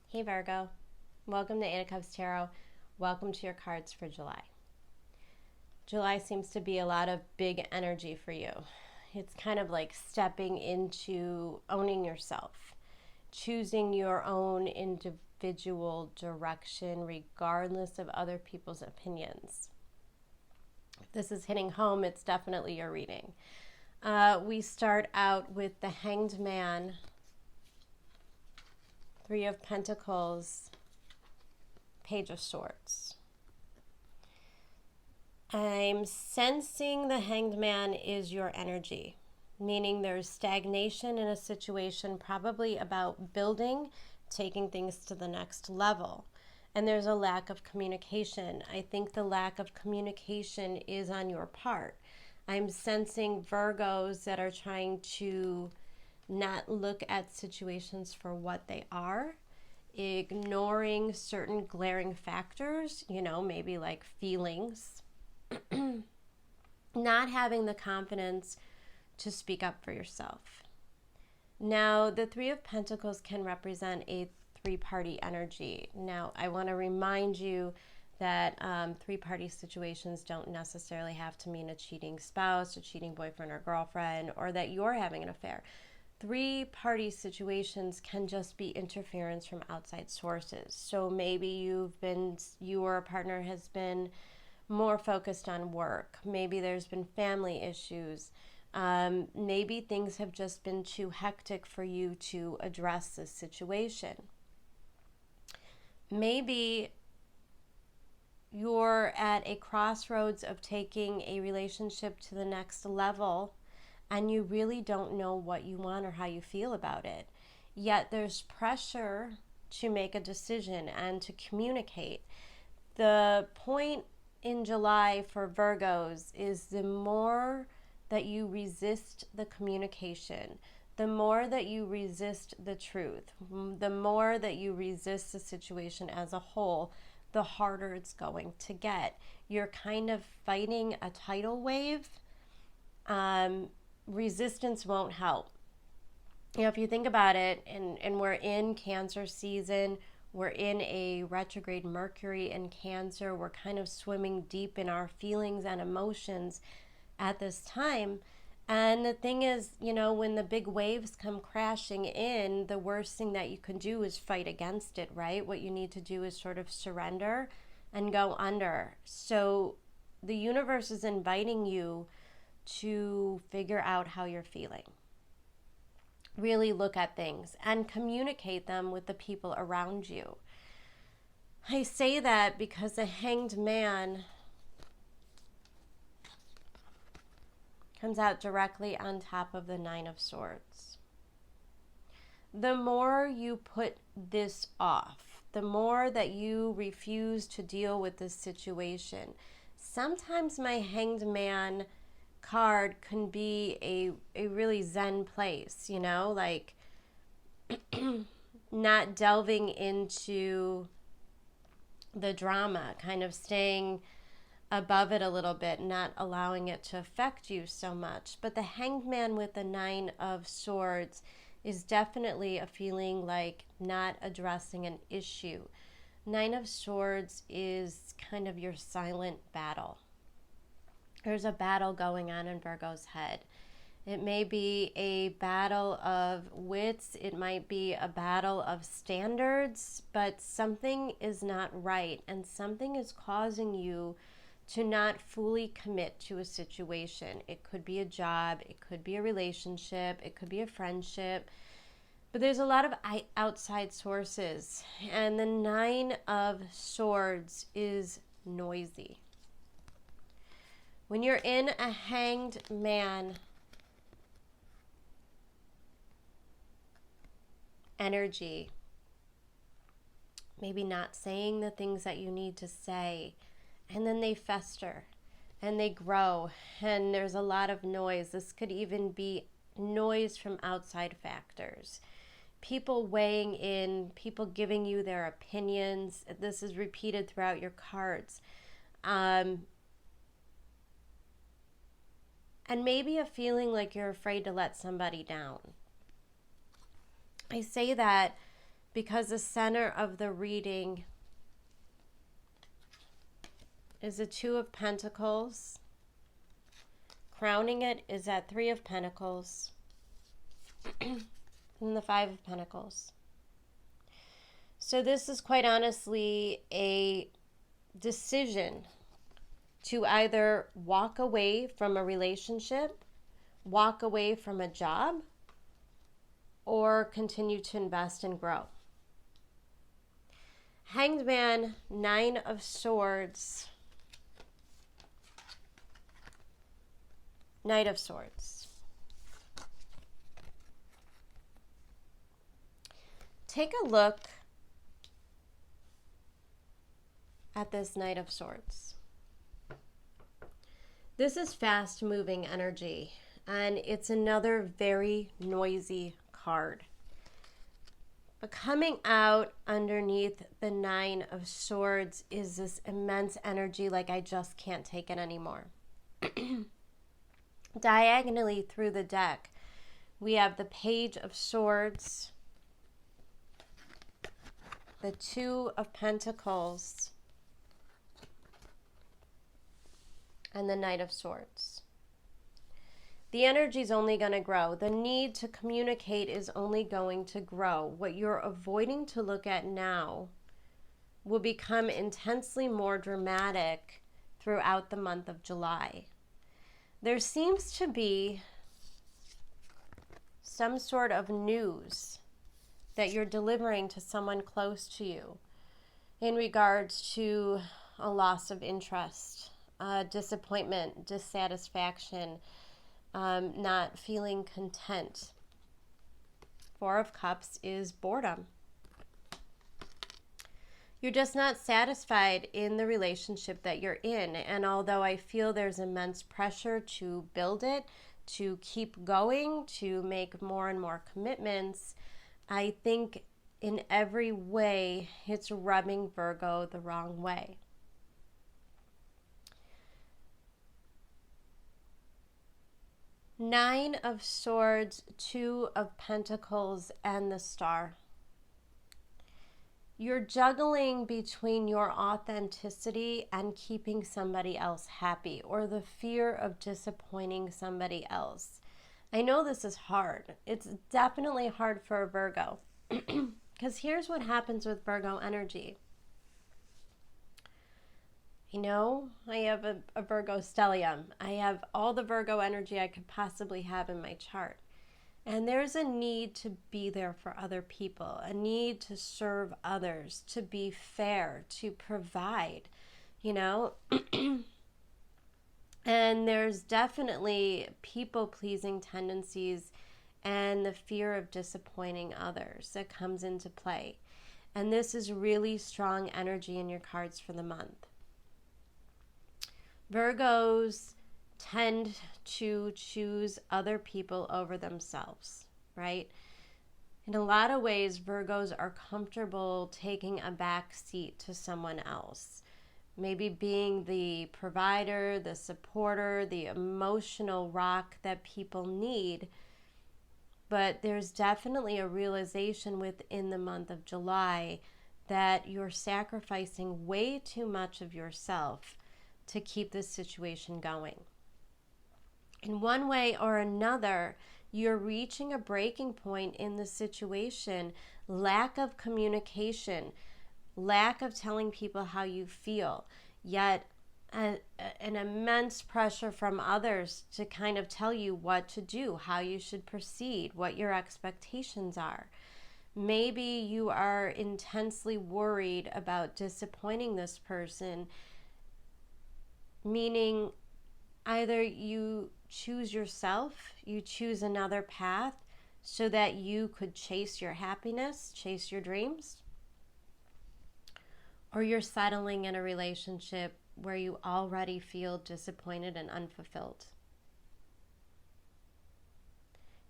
Hey Virgo, welcome to Eight of Cups Tarot. Welcome to your cards for July. July seems to be a lot of big energy for you. It's kind of like stepping into owning yourself, choosing your own individual direction regardless of other people's opinions. If this is hitting home, it's definitely your reading. We start out with the Hanged Man, Three of Pentacles, Page of Swords. I'm sensing the Hanged Man is your energy, meaning there's stagnation in a situation, probably about building, taking things to the next level. And there's a lack of communication. I think the lack of communication is on your part. I'm sensing Virgos that are trying to not look at situations for what they are, ignoring certain glaring factors, maybe like feelings, not having the confidence to speak up for yourself. Now, the Three of Pentacles can represent a three-party energy. Now, I want to remind you that three-party situations don't necessarily have to mean a cheating spouse, a cheating boyfriend or girlfriend, or that you're having an affair. Three-party situations can just be interference from outside sources. So maybe you or a partner has been more focused on work. Maybe there's been family issues. Maybe things have just been too hectic for you to address this situation. Maybe you're at a crossroads of taking a relationship to the next level and you really don't know what you want or how you feel about it. Yet there's pressure to make a decision and to communicate. The point in July for Virgos is the more that you resist the communication, the more that you resist the truth, the more that you resist the situation as a whole, the harder it's going to get. You're kind of fighting a tidal wave. Resistance won't help. If you think about it, and we're in Cancer season, we're in a retrograde Mercury in Cancer, we're kind of swimming deep in our feelings and emotions at this time. And the thing is, when the big waves come crashing in, the worst thing that you can do is fight against it, right? What you need to do is sort of surrender and go under. So the universe is inviting you to figure out how you're feeling. Really look at things and communicate them with the people around you. I say that because the Hanged Man comes out directly on top of the Nine of Swords. The more you put this off, the more that you refuse to deal with this situation. Sometimes my Hanged Man card can be a really zen place, like not delving into the drama, kind of staying above it a little bit, not allowing it to affect you so much. But the Hanged Man with the Nine of Swords is definitely a feeling like not addressing an issue. Nine of Swords is kind of your silent battle. There's a battle going on in Virgo's head. It may be a battle of wits. It might be a battle of standards, but something is not right and something is causing you to not fully commit to a situation. It could be a job, it could be a relationship, it could be a friendship, but there's a lot of outside sources. And the Nine of Swords is noisy. When you're in a Hanged Man energy, maybe not saying the things that you need to say, and then they fester and they grow and there's a lot of noise. This could even be noise from outside factors. People weighing in, people giving you their opinions. This is repeated throughout your cards. And maybe a feeling like you're afraid to let somebody down. I say that because the center of the reading is the Two of Pentacles. Crowning it is that Three of Pentacles and the Five of Pentacles. So this is quite honestly a decision to either walk away from a relationship, walk away from a job, or continue to invest and grow. Hanged Man, Nine of Swords, Knight of Swords. Take a look at this Knight of Swords. This is fast-moving energy, and it's another very noisy card. But coming out underneath the Nine of Swords is this immense energy, like I just can't take it anymore. Diagonally through the deck, we have the Page of Swords, the Two of Pentacles, and the Knight of Swords. The energy is only going to grow. The need to communicate is only going to grow. What you're avoiding to look at now will become intensely more dramatic throughout the month of July. There seems to be some sort of news that you're delivering to someone close to you in regards to a loss of interest, disappointment, dissatisfaction, not feeling content. Four of Cups is boredom. You're just not satisfied in the relationship that you're in. And although I feel there's immense pressure to build it, to keep going, to make more and more commitments, I think in every way it's rubbing Virgo the wrong way. Nine of Swords, Two of Pentacles, and the Star. You're juggling between your authenticity and keeping somebody else happy, or the fear of disappointing somebody else. I know this is hard. It's definitely hard for a Virgo. Because here's what happens with Virgo energy. You know, I have a Virgo stellium. I have all the Virgo energy I could possibly have in my chart. And there's a need to be there for other people, a need to serve others, to be fair, to provide, you know. And there's definitely people-pleasing tendencies and the fear of disappointing others that comes into play. And this is really strong energy in your cards for the month. Virgos tend to choose other people over themselves, right? In a lot of ways, Virgos are comfortable taking a back seat to someone else. Maybe being the provider, the supporter, the emotional rock that people need. But there's definitely a realization within the month of July that you're sacrificing way too much of yourself to keep this situation going. In one way or another, you're reaching a breaking point in the situation. Lack of communication, lack of telling people how you feel, yet an immense pressure from others to kind of tell you what to do, how you should proceed, what your expectations are. Maybe you are intensely worried about disappointing this person, meaning either you choose yourself, you choose another path so that you could chase your happiness, chase your dreams, or you're settling in a relationship where you already feel disappointed and unfulfilled.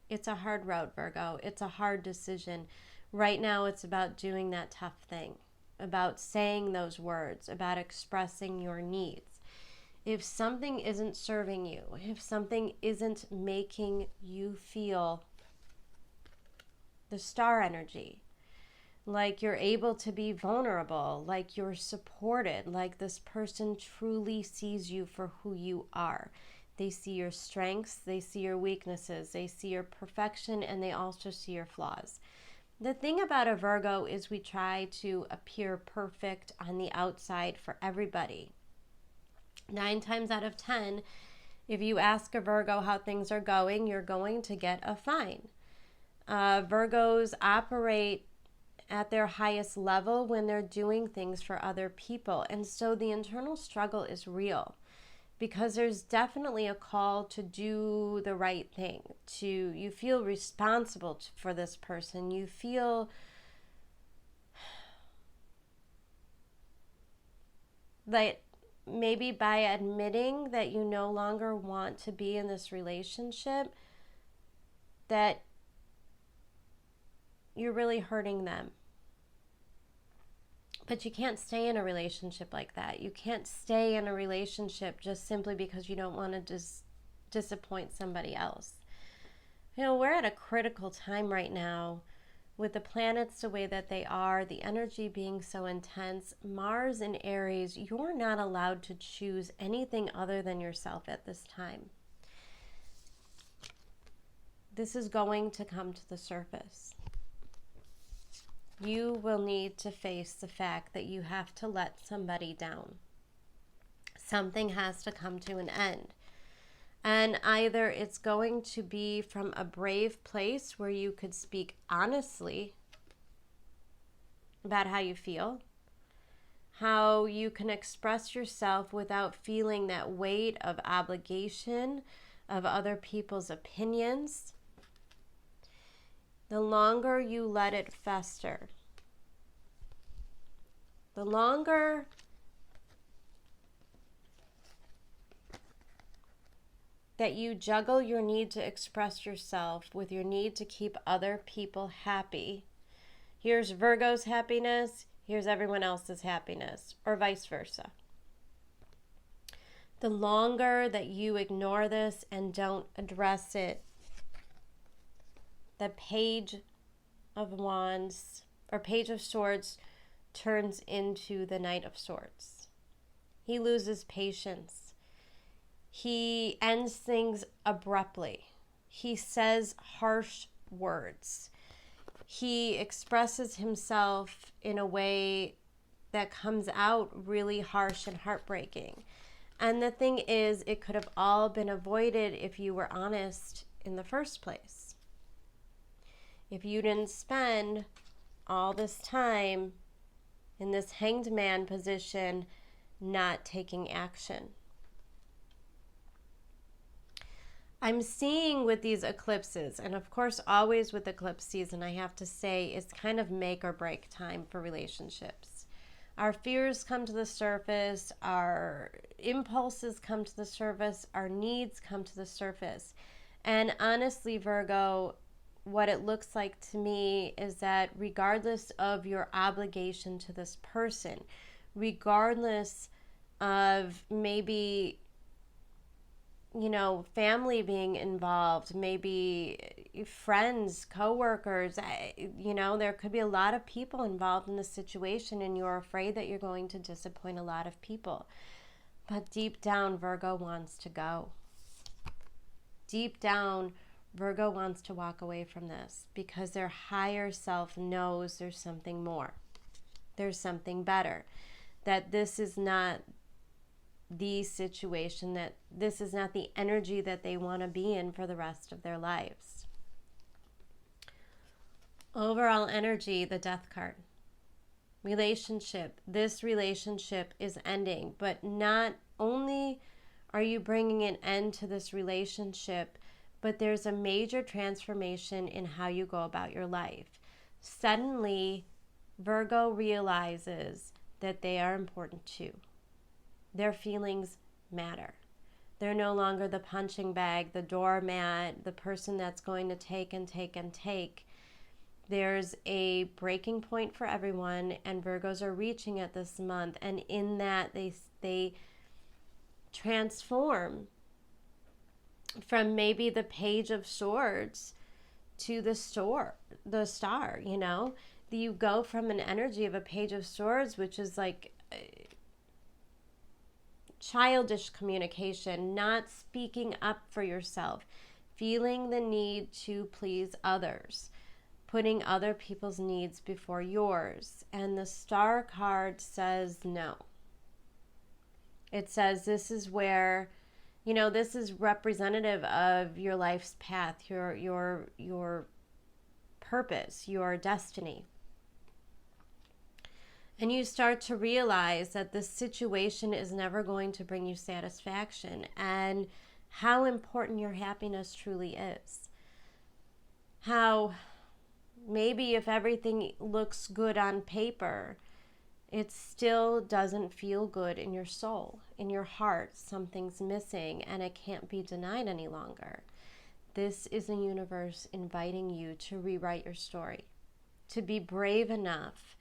It's a hard road, Virgo. It's a hard decision. Right now, it's about doing that tough thing, about saying those words, about expressing your needs. If something isn't serving you, if something isn't making you feel the star energy, like you're able to be vulnerable, like you're supported, like this person truly sees you for who you are. They see your strengths, they see your weaknesses, they see your perfection, and they also see your flaws. The thing about a Virgo is we try to appear perfect on the outside for everybody. 9 times out of 10, if you ask a Virgo how things are going, you're going to get a fine. Virgos operate at their highest level when they're doing things for other people. And so the internal struggle is real, because there's definitely a call to do the right thing. You feel responsible for this person. You feel that maybe by admitting that you no longer want to be in this relationship, that you're really hurting them. But you can't stay in a relationship like that. You can't stay in a relationship just simply because you don't want to disappoint somebody else. We're at a critical time right now with the planets the way that they are, the energy being so intense. Mars in Aries, you're not allowed to choose anything other than yourself at this time. This is going to come to the surface. You will need to face the fact that you have to let somebody down. Something has to come to an end. And either it's going to be from a brave place where you could speak honestly about how you feel, how you can express yourself without feeling that weight of obligation of other people's opinions. The longer you let it fester, the longer that you juggle your need to express yourself with your need to keep other people happy. Here's Virgo's happiness, here's everyone else's happiness, or vice versa. The longer that you ignore this and don't address it, the Page of Wands or Page of Swords turns into the Knight of Swords. He loses patience. He ends things abruptly. He says harsh words. He expresses himself in a way that comes out really harsh and heartbreaking. And the thing is, it could have all been avoided if you were honest in the first place. If you didn't spend all this time in this hanged man position not taking action. I'm seeing with these eclipses, and of course always with eclipse season, I have to say it's kind of make or break time for relationships. Our fears come to the surface, our impulses come to the surface, our needs come to the surface. And honestly, Virgo, what it looks like to me is that regardless of your obligation to this person, regardless of maybe family being involved, maybe friends, coworkers, there could be a lot of people involved in this situation and you're afraid that you're going to disappoint a lot of people. But deep down, Virgo wants to go. Deep down, Virgo wants to walk away from this because their higher self knows there's something more. There's something better. That this is not the situation, that this is not the energy that they want to be in for the rest of their lives. Overall energy, the Death card. Relationship. This relationship is ending, but not only are you bringing an end to this relationship, but there's a major transformation in how you go about your life. Suddenly, Virgo realizes that they are important too. Their feelings matter. They're no longer the punching bag, the doormat, the person that's going to take and take and take. There's a breaking point for everyone, and Virgos are reaching it this month. And in that, they transform from maybe the Page of Swords to the star, You go from an energy of a Page of Swords, which is like childish communication, not speaking up for yourself, feeling the need to please others, putting other people's needs before yours. And the Star card says no. It says this is where, this is representative of your life's path, your purpose, your destiny. And you start to realize that this situation is never going to bring you satisfaction, and how important your happiness truly is. How maybe if everything looks good on paper, it still doesn't feel good in your soul, in your heart. Something's missing and it can't be denied any longer. This is a universe inviting you to rewrite your story, to be brave enough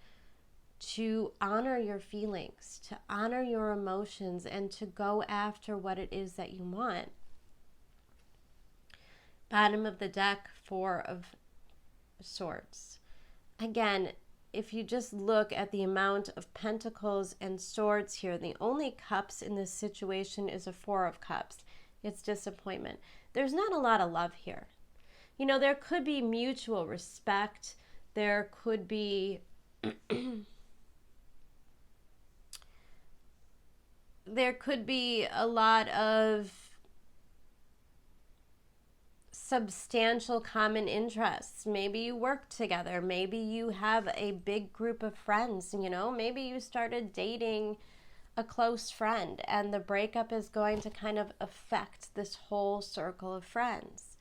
to honor your feelings, to honor your emotions, and to go after what it is that you want. Bottom of the deck, Four of Swords. Again, if you just look at the amount of Pentacles and Swords here, the only cups in this situation is a Four of Cups. It's disappointment. There's not a lot of love here. There could be mutual respect. There could be there could be a lot of substantial common interests. Maybe you work together. Maybe you have a big group of friends. Maybe you started dating a close friend, and the breakup is going to kind of affect this whole circle of friends.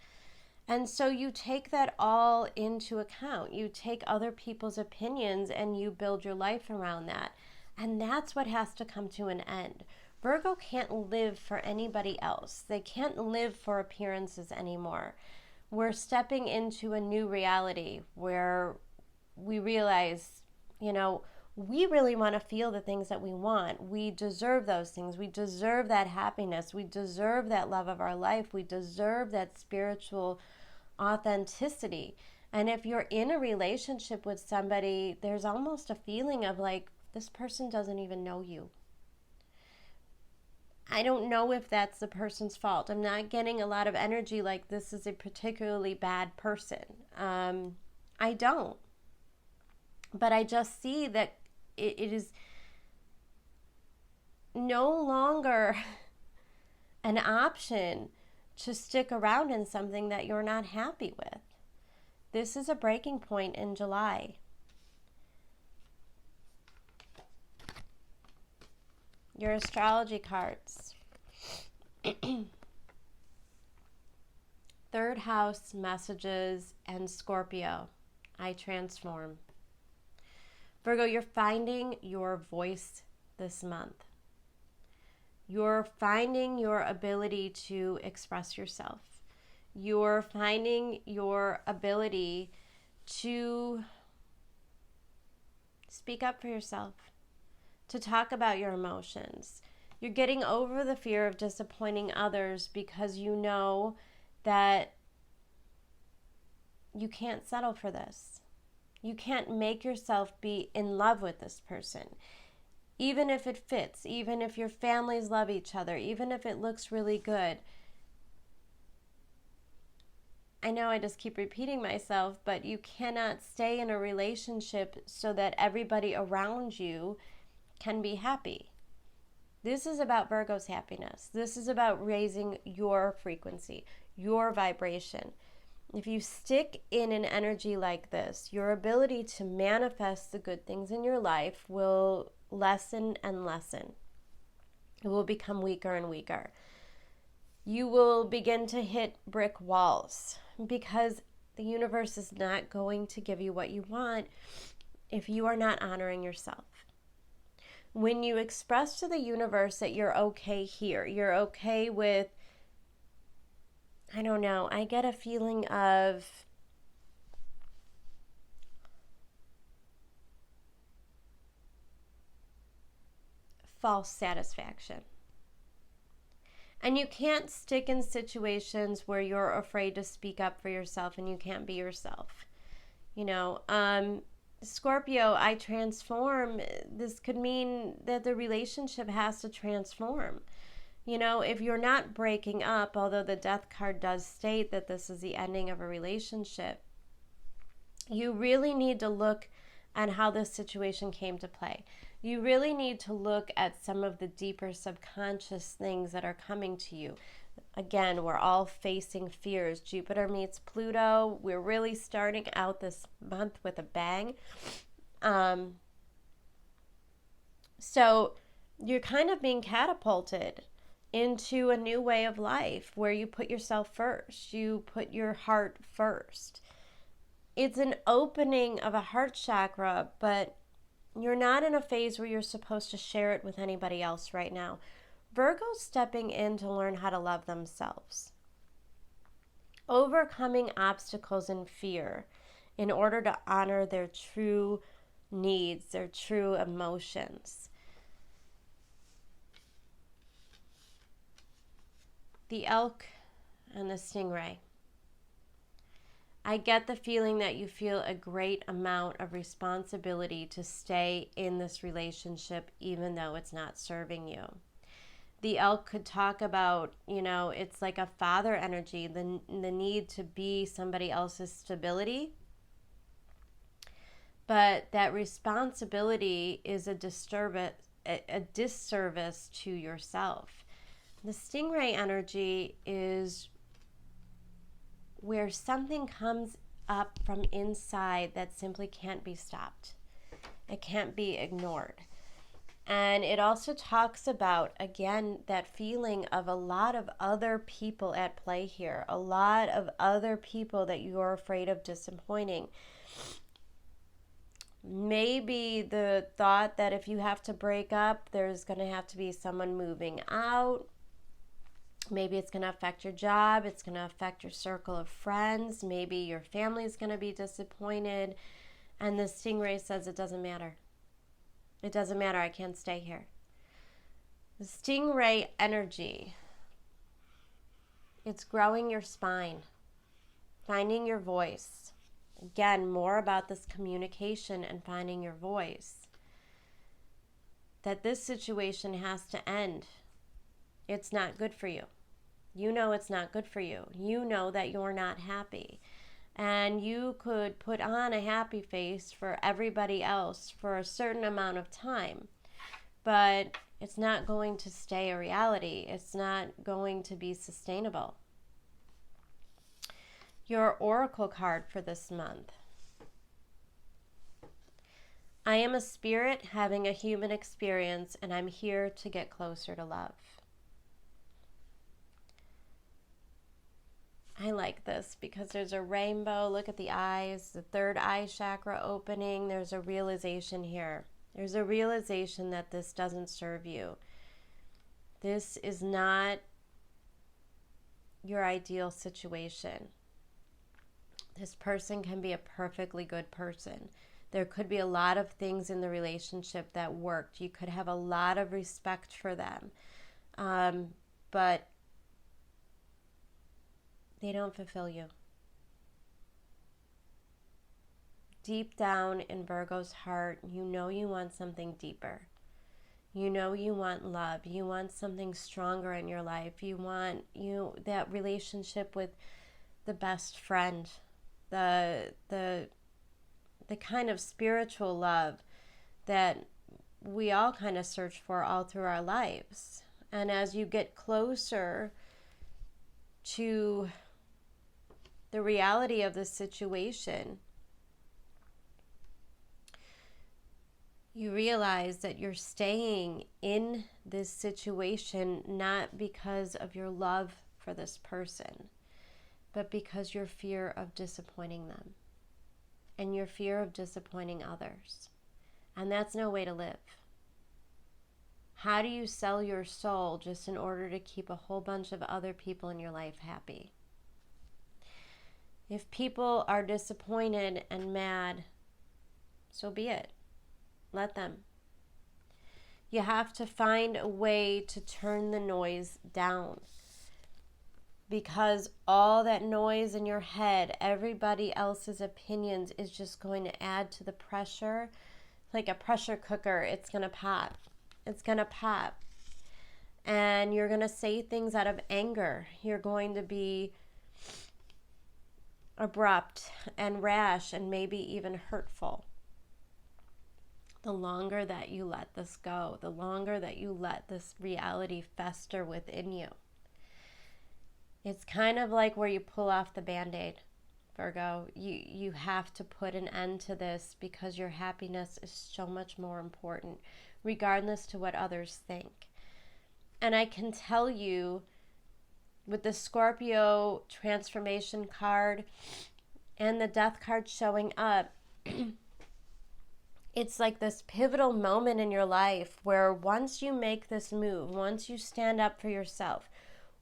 And so you take that all into account. You take other people's opinions and you build your life around that. And that's what has to come to an end. Virgo can't live for anybody else. They can't live for appearances anymore. We're stepping into a new reality where we realize, we really want to feel the things that we want. We deserve those things. We deserve that happiness. We deserve that love of our life. We deserve that spiritual authenticity. And if you're in a relationship with somebody, there's almost a feeling of like, this person doesn't even know you. I don't know if that's the person's fault. I'm not getting a lot of energy like this is a particularly bad person. I don't. But I just see that it is no longer an option to stick around in something that you're not happy with. This is a breaking point in July. Your astrology cards. Third house messages and Scorpio. I transform. Virgo, you're finding your voice this month. You're finding your ability to express yourself. You're finding your ability to speak up for yourself, to talk about your emotions. You're getting over the fear of disappointing others because you know that you can't settle for this. You can't make yourself be in love with this person. Even if it fits, even if your families love each other, even if it looks really good. I know I just keep repeating myself, but you cannot stay in a relationship so that everybody around you can be happy. This is about Virgo's happiness. This is about raising your frequency, your vibration. If you stick in an energy like this, your ability to manifest the good things in your life will lessen and lessen. It will become weaker and weaker. You will begin to hit brick walls because the universe is not going to give you what you want if you are not honoring yourself. When you express to the universe that you're okay here, you're okay with, I don't know, I get a feeling of false satisfaction. And you can't stick in situations where you're afraid to speak up for yourself and you can't be yourself. Scorpio, I transform, this could mean that the relationship has to transform. You know, if you're not breaking up, although the death card does state that this is the ending of a relationship, you really need to look at how this situation came to play. You really need to look at some of the deeper subconscious things that are coming to you. Again, we're all facing fears. Jupiter meets Pluto. We're really starting out this month with a bang. So you're kind of being catapulted into a new way of life where you put yourself first. You put your heart first. It's an opening of a heart chakra, but you're not in a phase where you're supposed to share it with anybody else right now. Virgo's stepping in to learn how to love themselves. Overcoming obstacles and fear in order to honor their true needs, their true emotions. The elk and the stingray. I get the feeling that you feel a great amount of responsibility to stay in this relationship even though it's not serving you. The elk could talk about, you know, it's like a father energy, the need to be somebody else's stability. But that responsibility is a disservice to yourself. The stingray energy is where something comes up from inside that simply can't be stopped. It can't be ignored. And it also talks about, again, that feeling of a lot of other people at play here, a lot of other people that you're afraid of disappointing. Maybe the thought that if you have to break up, there's going to have to be someone moving out. Maybe it's going to affect your job. It's going to affect your circle of friends. Maybe your family is going to be disappointed. And the stingray says it doesn't matter. It doesn't matter. I can't stay here. The stingray energy, it's growing your spine, finding your voice. Again, more about this communication and finding your voice. That this situation has to end. It's not good for you. You know it's not good for you. You know that you're not happy. And you could put on a happy face for everybody else for a certain amount of time. But it's not going to stay a reality. It's not going to be sustainable. Your oracle card for this month. I am a spirit having a human experience, and I'm here to get closer to love. I like this because there's a rainbow. Look at the eyes, the third eye chakra opening. There's a realization here. There's a realization that this doesn't serve you. This is not your ideal situation. This person can be a perfectly good person. There could be a lot of things in the relationship that worked. You could have a lot of respect for them. But they don't fulfill you. Deep down in Virgo's heart, you know you want something deeper. You know you want love. You want something stronger in your life. You want that relationship with the best friend, the kind of spiritual love that we all kind of search for all through our lives. And as you get closer to the reality of the situation, you realize that you're staying in this situation not because of your love for this person, but because your fear of disappointing them and your fear of disappointing others. And that's no way to live. How do you sell your soul just in order to keep a whole bunch of other people in your life happy? If people are disappointed and mad, so be it. Let them. You have to find a way to turn the noise down. because all that noise in your head, everybody else's opinions, is just going to add to the pressure. Like a pressure cooker, it's going to pop. It's going to pop. And you're going to say things out of anger. You're going to be abrupt and rash and maybe even hurtful. The longer that you let this go, the longer that you let this reality fester within you. It's kind of like where you pull off the Band-Aid, Virgo. You have to put an end to this because your happiness is so much more important, regardless to what others think. And I can tell you, with the Scorpio transformation card and the death card showing up, it's like this pivotal moment in your life where once you make this move, once you stand up for yourself,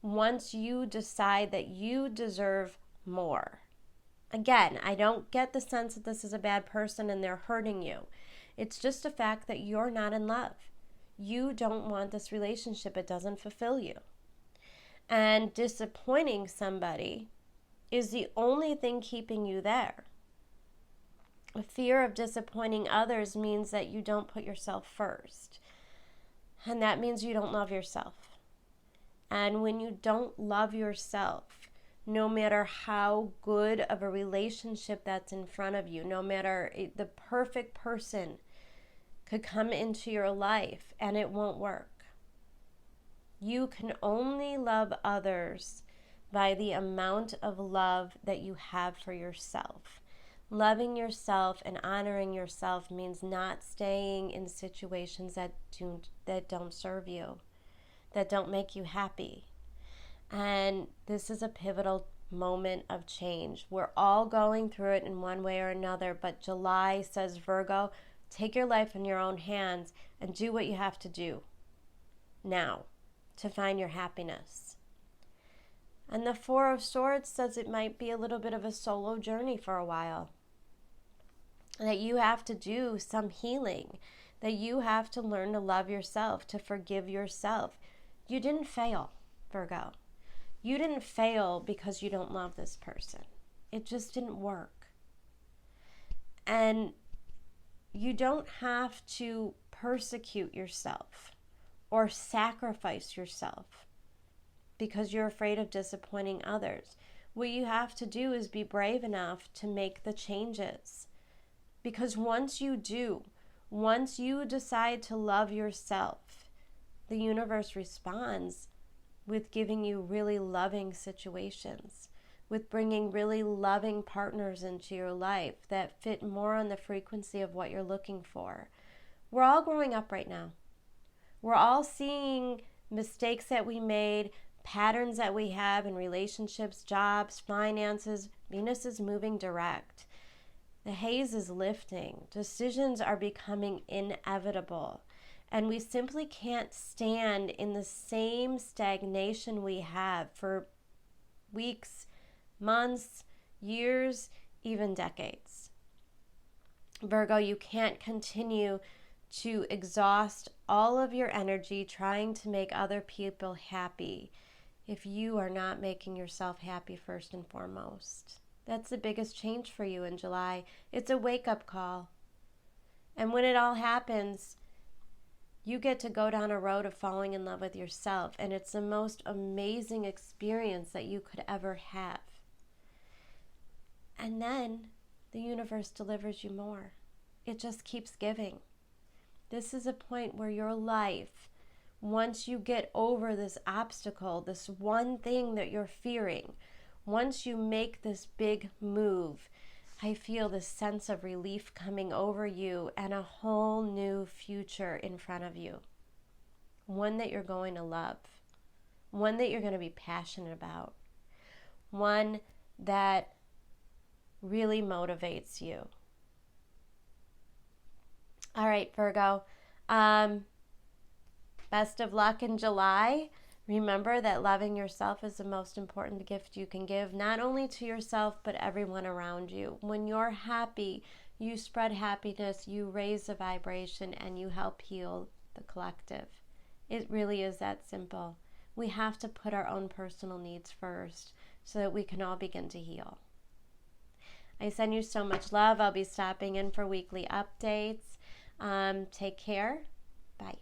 once you decide that you deserve more. Again, I don't get the sense that this is a bad person and they're hurting you. It's just a fact that you're not in love. You don't want this relationship. It doesn't fulfill you. And disappointing somebody is the only thing keeping you there. A fear of disappointing others means that you don't put yourself first. And that means you don't love yourself. And when you don't love yourself, no matter how good of a relationship that's in front of you, no matter the perfect person could come into your life and it won't work. You can only love others by the amount of love that you have for yourself. Loving yourself and honoring yourself means not staying in situations that don't serve you, that don't make you happy. And this is a pivotal moment of change. We're all going through it in one way or another, but July says, Virgo, take your life in your own hands and do what you have to do now to find your happiness. And the Four of Swords says it might be a little bit of a solo journey for a while. That you have to do some healing, that you have to learn to love yourself, to forgive yourself. You didn't fail, Virgo. You didn't fail because you don't love this person. It just didn't work. And you don't have to persecute yourself or sacrifice yourself because you're afraid of disappointing others. What you have to do is be brave enough to make the changes. Because once you do, once you decide to love yourself, the universe responds with giving you really loving situations, with bringing really loving partners into your life that fit more on the frequency of what you're looking for. We're all growing up right now. We're all seeing mistakes that we made, patterns that we have in relationships, jobs, finances. Venus is moving direct. The haze is lifting. Decisions are becoming inevitable. And we simply can't stand in the same stagnation we have for weeks, months, years, even decades. Virgo, you can't continue to exhaust all of your energy trying to make other people happy if you are not making yourself happy first and foremost. That's the biggest change for you in July. It's a wake-up call. And when it all happens, you get to go down a road of falling in love with yourself. And it's the most amazing experience that you could ever have. And then the universe delivers you more. It just keeps giving. This is a point where your life, once you get over this obstacle, this one thing that you're fearing, once you make this big move, I feel this sense of relief coming over you and a whole new future in front of you. One that you're going to love. One that you're going to be passionate about. One that really motivates you. All right, Virgo. Best of luck in July. Remember that loving yourself is the most important gift you can give, not only to yourself, but everyone around you. When you're happy, you spread happiness, you raise the vibration, and you help heal the collective. It really is that simple. we have to put our own personal needs first so that we can all begin to heal. I send you so much love. I'll be stopping in for weekly updates. Take care. Bye.